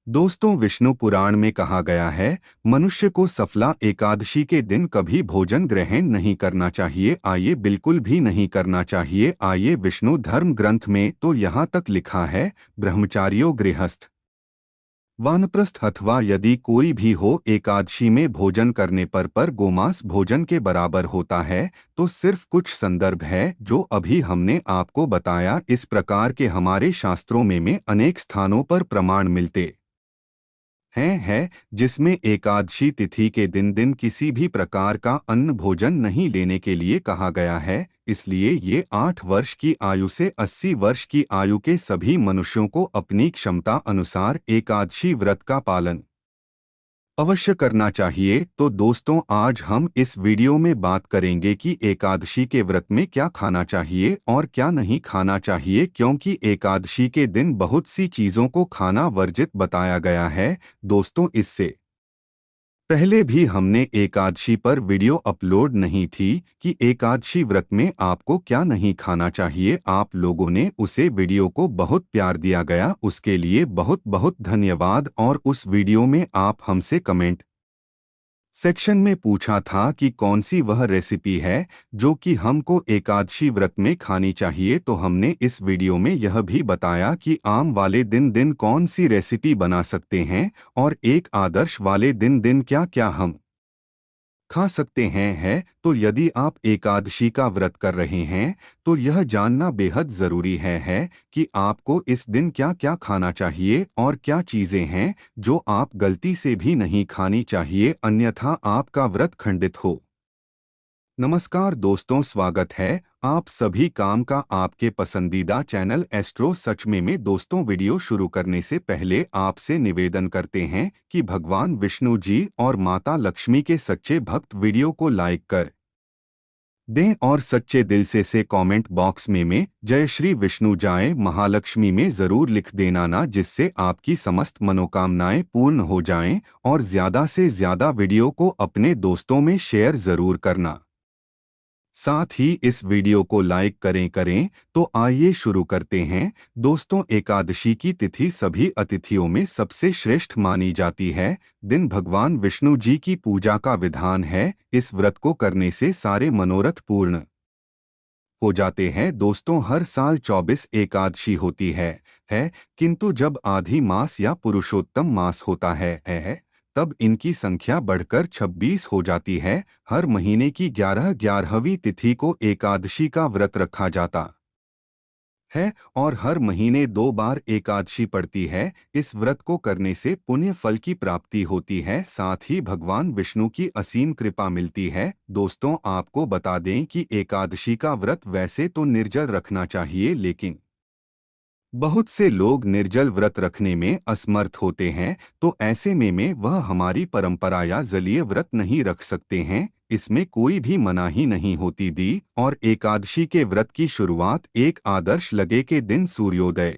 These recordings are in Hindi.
दोस्तों, विष्णु पुराण में कहा गया है, मनुष्य को सफला एकादशी के दिन कभी भोजन ग्रहण नहीं करना चाहिए। आइए, बिल्कुल भी नहीं करना चाहिए। आइए, विष्णु धर्म ग्रंथ में तो यहाँ तक लिखा है, ब्रह्मचारियों, गृहस्थ, वानप्रस्थ अथवा यदि कोई भी हो, एकादशी में भोजन करने पर गोमांस भोजन के बराबर होता है। तो सिर्फ कुछ संदर्भ है जो अभी हमने आपको बताया। इस प्रकार के हमारे शास्त्रों में अनेक स्थानों पर प्रमाण मिलते है जिसमें एकादशी तिथि के दिन किसी भी प्रकार का अन्न भोजन नहीं लेने के लिए कहा गया है। इसलिए ये 8 वर्ष की आयु से 80 वर्ष की आयु के सभी मनुष्यों को अपनी क्षमता अनुसार एकादशी व्रत का पालन अवश्य करना चाहिए। तो दोस्तों, आज हम इस वीडियो में बात करेंगे कि एकादशी के व्रत में क्या खाना चाहिए और क्या नहीं खाना चाहिए, क्योंकि एकादशी के दिन बहुत सी चीज़ों को खाना वर्जित बताया गया है। दोस्तों, इससे पहले भी हमने एकादशी पर वीडियो अपलोड नहीं थी कि एकादशी व्रत में आपको क्या नहीं खाना चाहिए। आप लोगों ने उसे वीडियो को बहुत प्यार दिया गया, उसके लिए बहुत बहुत धन्यवाद। और उस वीडियो में आप हमसे कमेंट सेक्शन में पूछा था कि कौन सी वह रेसिपी है जो कि हमको एकादशी व्रत में खानी चाहिए। तो हमने इस वीडियो में यह भी बताया कि आम वाले दिन कौन सी रेसिपी बना सकते हैं और एक आदर्श वाले दिन क्या क्या हम खा सकते हैं। तो यदि आप एकादशी का व्रत कर रहे हैं तो यह जानना बेहद ज़रूरी है कि आपको इस दिन क्या क्या खाना चाहिए और क्या चीज़ें हैं जो आप गलती से भी नहीं खानी चाहिए, अन्यथा आपका व्रत खंडित हो। नमस्कार दोस्तों, स्वागत है आप सभी काम का आपके पसंदीदा चैनल एस्ट्रो सच में। दोस्तों, वीडियो शुरू करने से पहले आपसे निवेदन करते हैं कि भगवान विष्णु जी और माता लक्ष्मी के सच्चे भक्त वीडियो को लाइक कर दें और सच्चे दिल से कमेंट बॉक्स में जय श्री विष्णु जाए महालक्ष्मी में ज़रूर लिख देना ना, जिससे आपकी समस्त मनोकामनाएं पूर्ण हो जाएं। और ज़्यादा से ज़्यादा वीडियो को अपने दोस्तों में शेयर ज़रूर करना, साथ ही इस वीडियो को लाइक करें। तो आइए शुरू करते हैं। दोस्तों, एकादशी की तिथि सभी अतिथियों में सबसे श्रेष्ठ मानी जाती है। दिन भगवान विष्णु जी की पूजा का विधान है। इस व्रत को करने से सारे मनोरथ पूर्ण हो जाते हैं। दोस्तों, हर साल 24 एकादशी होती है, किंतु जब आधी मास या पुरुषोत्तम मास होता है तब इनकी संख्या बढ़कर 26 हो जाती है। हर महीने की 11वीं तिथि को एकादशी का व्रत रखा जाता है और हर महीने 2 बार एकादशी पड़ती है। इस व्रत को करने से पुण्य फल की प्राप्ति होती है, साथ ही भगवान विष्णु की असीम कृपा मिलती है। दोस्तों, आपको बता दें कि एकादशी का व्रत वैसे तो निर्जल रखना चाहिए, लेकिन बहुत से लोग निर्जल व्रत रखने में असमर्थ होते हैं। तो ऐसे में वह हमारी परंपरा या जलीय व्रत नहीं रख सकते हैं। इसमें कोई भी मनाही नहीं होती दी। और एकादशी के व्रत की शुरुआत एक आदर्श लगे के दिन सूर्योदय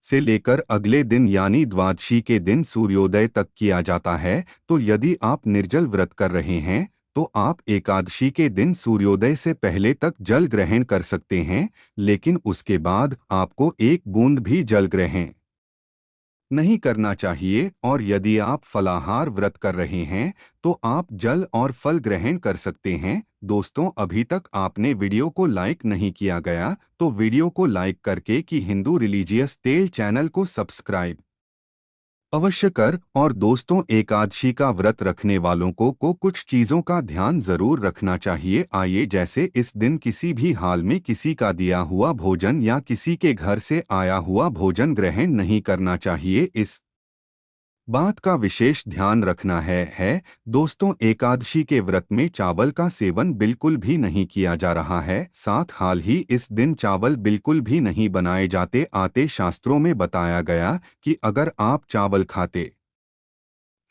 से लेकर अगले दिन यानी द्वादशी के दिन सूर्योदय तक किया जाता है। तो यदि आप निर्जल व्रत कर रहे हैं तो आप एकादशी के दिन सूर्योदय से पहले तक जल ग्रहण कर सकते हैं, लेकिन उसके बाद आपको एक बूंद भी जल ग्रहण नहीं करना चाहिए। और यदि आप फलाहार व्रत कर रहे हैं तो आप जल और फल ग्रहण कर सकते हैं। दोस्तों, अभी तक आपने वीडियो को लाइक नहीं किया गया तो वीडियो को लाइक करके कि हिंदू रिलीजियस तेल चैनल को सब्सक्राइब अवश्य कर। और दोस्तों, एकादशी का व्रत रखने वालों को कुछ चीज़ों का ध्यान ज़रूर रखना चाहिए। आइए, जैसे इस दिन किसी भी हाल में किसी का दिया हुआ भोजन या किसी के घर से आया हुआ भोजन ग्रहण नहीं करना चाहिए। इस बात का विशेष ध्यान रखना है। दोस्तों, एकादशी के व्रत में चावल का सेवन बिल्कुल भी नहीं किया जा रहा है। साथ हाल ही इस दिन चावल बिल्कुल भी नहीं बनाए जाते। आते शास्त्रों में बताया गया कि अगर आप चावल खाते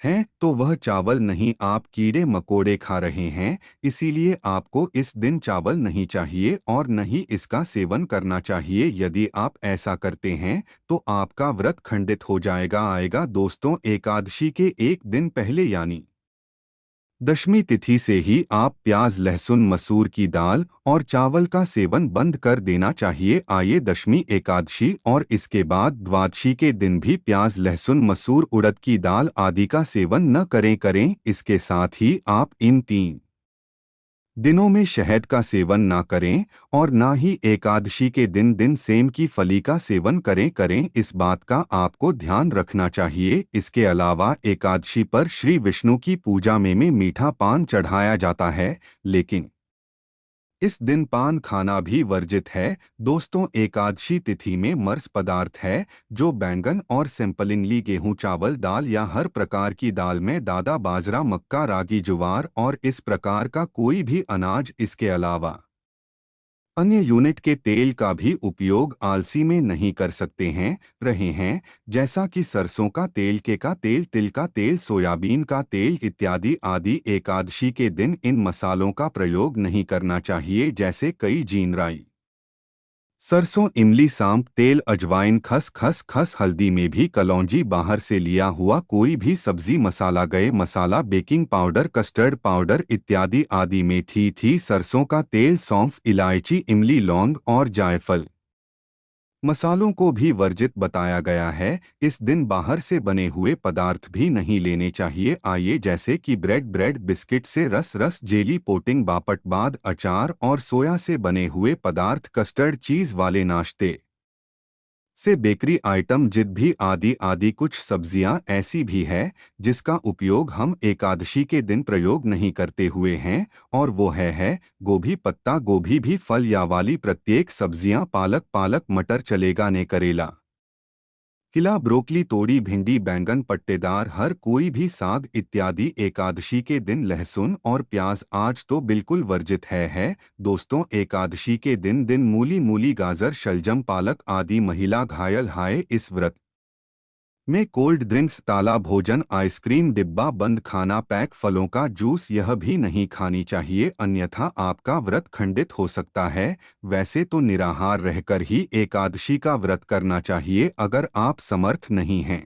हैं तो वह चावल नहीं, आप कीड़े मकोड़े खा रहे हैं। इसीलिए आपको इस दिन चावल नहीं चाहिए और न ही इसका सेवन करना चाहिए। यदि आप ऐसा करते हैं तो आपका व्रत खंडित हो जाएगा। दोस्तों, एकादशी के एक दिन पहले यानी दशमी तिथि से ही आप प्याज लहसुन मसूर की दाल और चावल का सेवन बंद कर देना चाहिए। आइए दशमी एकादशी और इसके बाद द्वादशी के दिन भी प्याज लहसुन मसूर उड़द की दाल आदि का सेवन न करें। इसके साथ ही आप इन 3 दिनों में शहद का सेवन ना करें और ना ही एकादशी के दिन सेम की फली का सेवन करें। इस बात का आपको ध्यान रखना चाहिए। इसके अलावा एकादशी पर श्री विष्णु की पूजा में मीठा पान चढ़ाया जाता है, लेकिन इस दिन पान खाना भी वर्जित है। दोस्तों, एकादशी तिथि में मर्स पदार्थ है जो बैंगन और सिंपलिंगली गेहूं चावल दाल या हर प्रकार की दाल में दादा बाजरा मक्का रागी ज्वार और इस प्रकार का कोई भी अनाज। इसके अलावा अन्य यूनिट के तेल का भी उपयोग आलसी में नहीं कर सकते हैं रहे हैं, जैसा कि सरसों का तेल, के का तेल, तिल का तेल, सोयाबीन का तेल इत्यादि आदि। एकादशी के दिन इन मसालों का प्रयोग नहीं करना चाहिए, जैसे कई जीन राई, सरसों, इमली, सांप तेल, अजवाइन, खस हल्दी में भी कलौंजी, बाहर से लिया हुआ कोई भी सब्जी मसाला, गए मसाला, बेकिंग पाउडर, कस्टर्ड पाउडर इत्यादि आदि, मेथी थी, सरसों का तेल, सौंफ, इलायची, इमली, लौंग और जायफल मसालों को भी वर्जित बताया गया है। इस दिन बाहर से बने हुए पदार्थ भी नहीं लेने चाहिए। आइए जैसे कि ब्रेड बिस्किट से रस जेली पोटिंग बापट बाद अचार और सोया से बने हुए पदार्थ, कस्टर्ड, चीज वाले नाश्ते से बेकरी आइटम, जिद भी आदि कुछ सब्जियां ऐसी भी है जिसका उपयोग हम एकादशी के दिन प्रयोग नहीं करते हुए हैं, और वो है गोभी, पत्ता गोभी भी फल या वाली प्रत्येक सब्जियां, पालक मटर चलेगा ने, करेला, किला, ब्रोकली, तोड़ी, भिंडी, बैंगन, पट्टेदार हर कोई भी साग इत्यादि एकादशी के दिन लहसुन और प्याज आज तो बिल्कुल वर्जित है। दोस्तों, एकादशी के दिन मूली गाजर शलजम पालक आदि महिला घायल हाय। इस व्रत में कोल्ड ड्रिंक्स, ताला भोजन, आइसक्रीम, डिब्बा बंद खाना, पैक फलों का जूस यह भी नहीं खानी चाहिए, अन्यथा आपका व्रत खंडित हो सकता है। वैसे तो निराहार रहकर ही एकादशी का व्रत करना चाहिए। अगर आप समर्थ नहीं हैं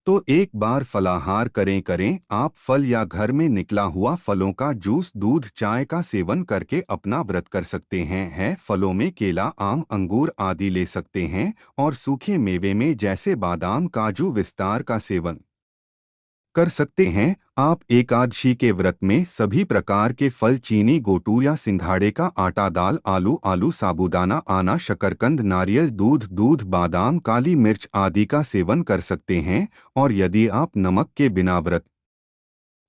तो एक बार फलाहार करें। आप फल या घर में निकला हुआ फलों का जूस, दूध, चाय का सेवन करके अपना व्रत कर सकते हैं। फलों में केला, आम, अंगूर आदि ले सकते हैं और सूखे मेवे में जैसे बादाम, काजू, विस्तार का सेवन कर सकते हैं। आप एकादशी के व्रत में सभी प्रकार के फल, चीनी, गोटू या सिंघाड़े का आटा, दाल, आलू साबूदाना, आना, शकरकंद, नारियल, दूध, बादाम, काली मिर्च आदि का सेवन कर सकते हैं। और यदि आप नमक के बिना व्रत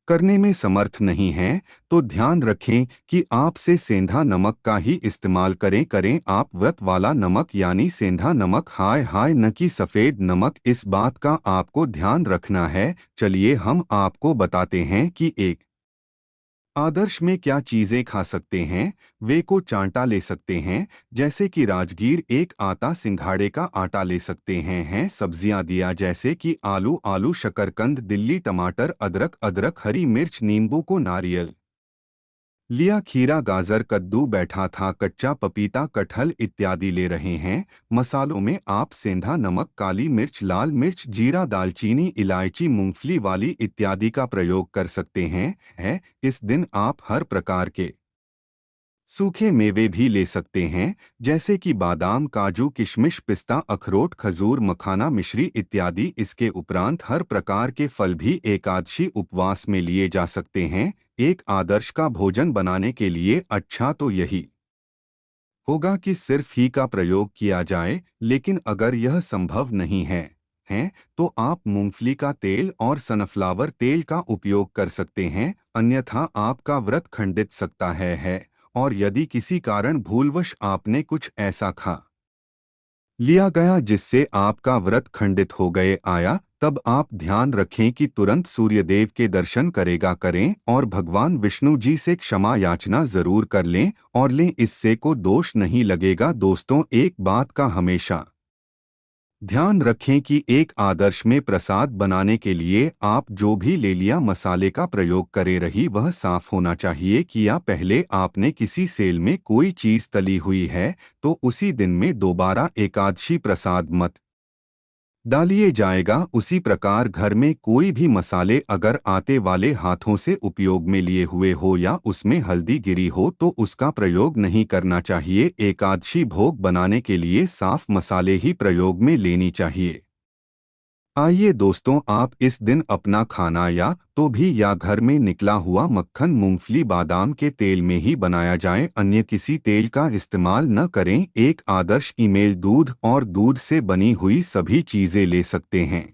करने में समर्थ नहीं हैं तो ध्यान रखें कि आपसे सेंधा नमक का ही इस्तेमाल करें। आप व्रत वाला नमक यानी सेंधा नमक, हाय न कि सफ़ेद नमक। इस बात का आपको ध्यान रखना है। चलिए हम आपको बताते हैं कि एक आदर्श में क्या चीजें खा सकते हैं। वे को चांटा ले सकते हैं, जैसे कि राजगीर, एक आता सिंघाड़े का आटा ले सकते हैं। सब्जियां दिया जैसे कि आलू शकरकंद, दिल्ली टमाटर, अदरक हरी मिर्च, नींबू को नारियल लिया, खीरा, गाजर, कद्दू, बैठा था, कच्चा पपीता, कटहल इत्यादि ले रहे हैं। मसालों में आप सेंधा नमक, काली मिर्च, लाल मिर्च, जीरा, दालचीनी, इलायची, मूंगफली वाली इत्यादि का प्रयोग कर सकते हैं। इस दिन आप हर प्रकार के सूखे मेवे भी ले सकते हैं, जैसे कि बादाम, काजू, किशमिश, पिस्ता, अखरोट, खजूर, मखाना, मिश्री इत्यादि। इसके उपरांत हर प्रकार के फल भी एकादशी उपवास में लिए जा सकते हैं। एक आदर्श का भोजन बनाने के लिए अच्छा तो यही होगा कि सिर्फ ही का प्रयोग किया जाए, लेकिन अगर यह संभव नहीं है तो आप मूंगफली का तेल और सनफ्लावर तेल का उपयोग कर सकते हैं, अन्यथा आपका व्रत खंडित सकता है। और यदि किसी कारण भूलवश आपने कुछ ऐसा खा लिया गया जिससे आपका व्रत खंडित हो गए आया, तब आप ध्यान रखें कि तुरंत सूर्यदेव के दर्शन करें और भगवान विष्णु जी से क्षमा याचना जरूर कर लें और लें, इससे को दोष नहीं लगेगा। दोस्तों, एक बात का हमेशा ध्यान रखें कि एक आदर्श में प्रसाद बनाने के लिए आप जो भी ले लिया मसाले का प्रयोग करे रही वह साफ होना चाहिए कि या पहले आपने किसी सेल में कोई चीज तली हुई है तो उसी दिन में दोबारा एकादशी प्रसाद मत डालिए जाएगा। उसी प्रकार घर में कोई भी मसाले अगर आटे वाले हाथों से उपयोग में लिए हुए हो या उसमें हल्दी गिरी हो तो उसका प्रयोग नहीं करना चाहिए। एकादशी भोग बनाने के लिए साफ मसाले ही प्रयोग में लेनी चाहिए। आइए दोस्तों, आप इस दिन अपना खाना या तो भी या घर में निकला हुआ मक्खन मूंगफली बादाम के तेल में ही बनाया जाए, अन्य किसी तेल का इस्तेमाल न करें। एक आदर्श ईमेल दूध और दूध से बनी हुई सभी चीजें ले सकते हैं,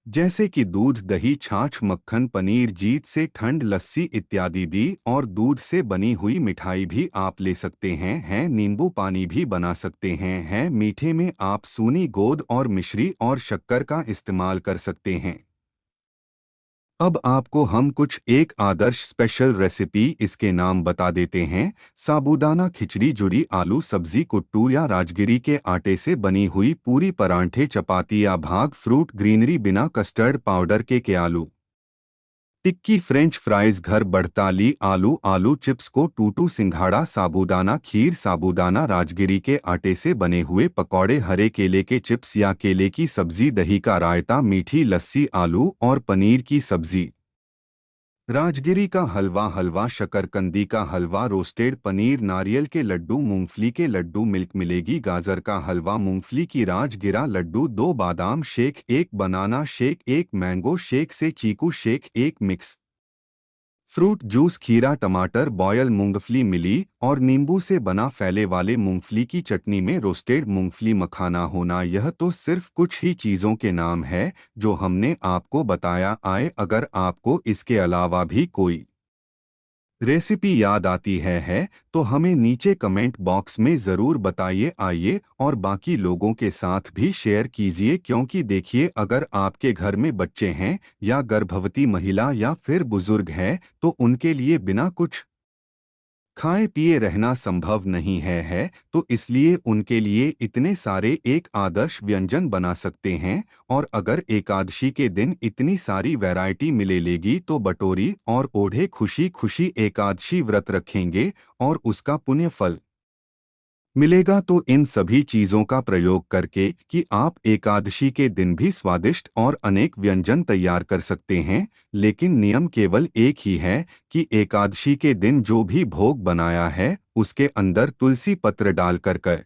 जैसे कि दूध दही छाछ मक्खन पनीर जीत से ठंड लस्सी इत्यादि दी, और दूध से बनी हुई मिठाई भी आप ले सकते हैं नींबू पानी भी बना सकते हैं मीठे में आप सूनी गोद और मिश्री और शक्कर का इस्तेमाल कर सकते हैं। अब आपको हम कुछ एक आदर्श स्पेशल रेसिपी इसके नाम बता देते हैं। साबूदाना खिचड़ी जुड़ी आलू सब्जी कुट्टू या राजगिरी के आटे से बनी हुई पूरी परांठे चपाती या भाग फ्रूट ग्रीनरी बिना कस्टर्ड पाउडर के आलू टिक्की फ्रेंच फ्राइज घर बड़ताली आलू आलू चिप्स को टूटू सिंघाड़ा साबूदाना खीर साबूदाना राजगिरी के आटे से बने हुए पकौड़े हरे केले के चिप्स या केले की सब्जी दही का रायता मीठी लस्सी आलू और पनीर की सब्जी राजगिरी का हलवा हलवा शकरकंदी का हलवा रोस्टेड पनीर नारियल के लड्डू मूंगफली के लड्डू मिल्क मिलेगी गाजर का हलवा मूंगफली की राजगिरा लड्डू दो बादाम शेक एक बनाना शेक एक मैंगो शेक से चीकू शेक एक मिक्स फ्रूट जूस खीरा टमाटर बॉयल मूंगफली मिली और नींबू से बना फैले वाले मूंगफली की चटनी में रोस्टेड मूंगफली मखाना होना। यह तो सिर्फ कुछ ही चीज़ों के नाम है जो हमने आपको बताया। आए अगर आपको इसके अलावा भी कोई रेसिपी याद आती है तो हमें नीचे कमेंट बॉक्स में ज़रूर बताइए। आइए और बाकी लोगों के साथ भी शेयर कीजिए, क्योंकि देखिए अगर आपके घर में बच्चे हैं या गर्भवती महिला या फिर बुजुर्ग हैं तो उनके लिए बिना कुछ खाए पिए रहना संभव नहीं है तो इसलिए उनके लिए इतने सारे एक आदर्श व्यंजन बना सकते हैं। और अगर एकादशी के दिन इतनी सारी वैरायटी मिले लेगी तो बटोरी और ओढ़े खुशी खुशी एकादशी व्रत रखेंगे और उसका पुण्य फल मिलेगा। तो इन सभी चीजों का प्रयोग करके कि आप एकादशी के दिन भी स्वादिष्ट और अनेक व्यंजन तैयार कर सकते हैं। लेकिन नियम केवल एक ही है कि एकादशी के दिन जो भी भोग बनाया है उसके अंदर तुलसी पत्र डालकर कर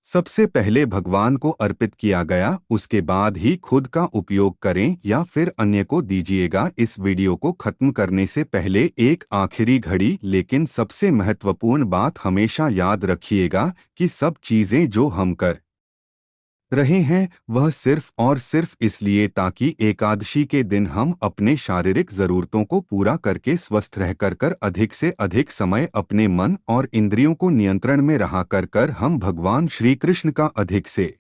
सबसे पहले भगवान को अर्पित किया गया, उसके बाद ही खुद का उपयोग करें या फिर अन्य को दीजिएगा। इस वीडियो को खत्म करने से पहले एक आखिरी घड़ी लेकिन सबसे महत्वपूर्ण बात हमेशा याद रखिएगा कि सब चीजें जो हम कर रहे हैं वह सिर्फ और सिर्फ इसलिए ताकि एकादशी के दिन हम अपने शारीरिक जरूरतों को पूरा करके स्वस्थ रहकर अधिक से अधिक समय अपने मन और इंद्रियों को नियंत्रण में रहा कर हम भगवान श्री कृष्ण का अधिक से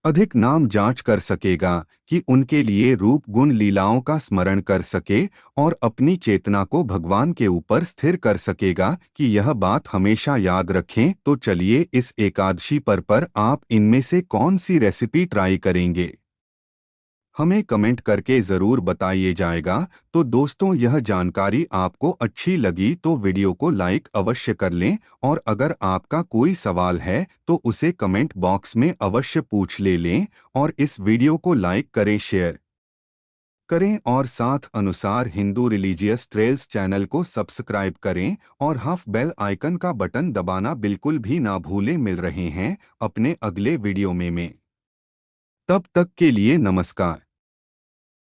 अधिक नाम जांच कर सकेगा कि उनके लिए रूप गुण लीलाओं का स्मरण कर सके और अपनी चेतना को भगवान के ऊपर स्थिर कर सकेगा कि यह बात हमेशा याद रखें। तो चलिए इस एकादशी पर आप इनमें से कौन सी रेसिपी ट्राई करेंगे हमें कमेंट करके ज़रूर बताइए जाएगा। तो दोस्तों यह जानकारी आपको अच्छी लगी तो वीडियो को लाइक अवश्य कर लें, और अगर आपका कोई सवाल है तो उसे कमेंट बॉक्स में अवश्य पूछ ले लें, और इस वीडियो को लाइक करें शेयर करें और साथ अनुसार हिंदू रिलीजियस ट्रेल्स चैनल को सब्सक्राइब करें और हाफ बेल आइकन का बटन दबाना बिल्कुल भी ना भूलें। मिल रहे हैं अपने अगले वीडियो में। तब तक के लिए नमस्कार।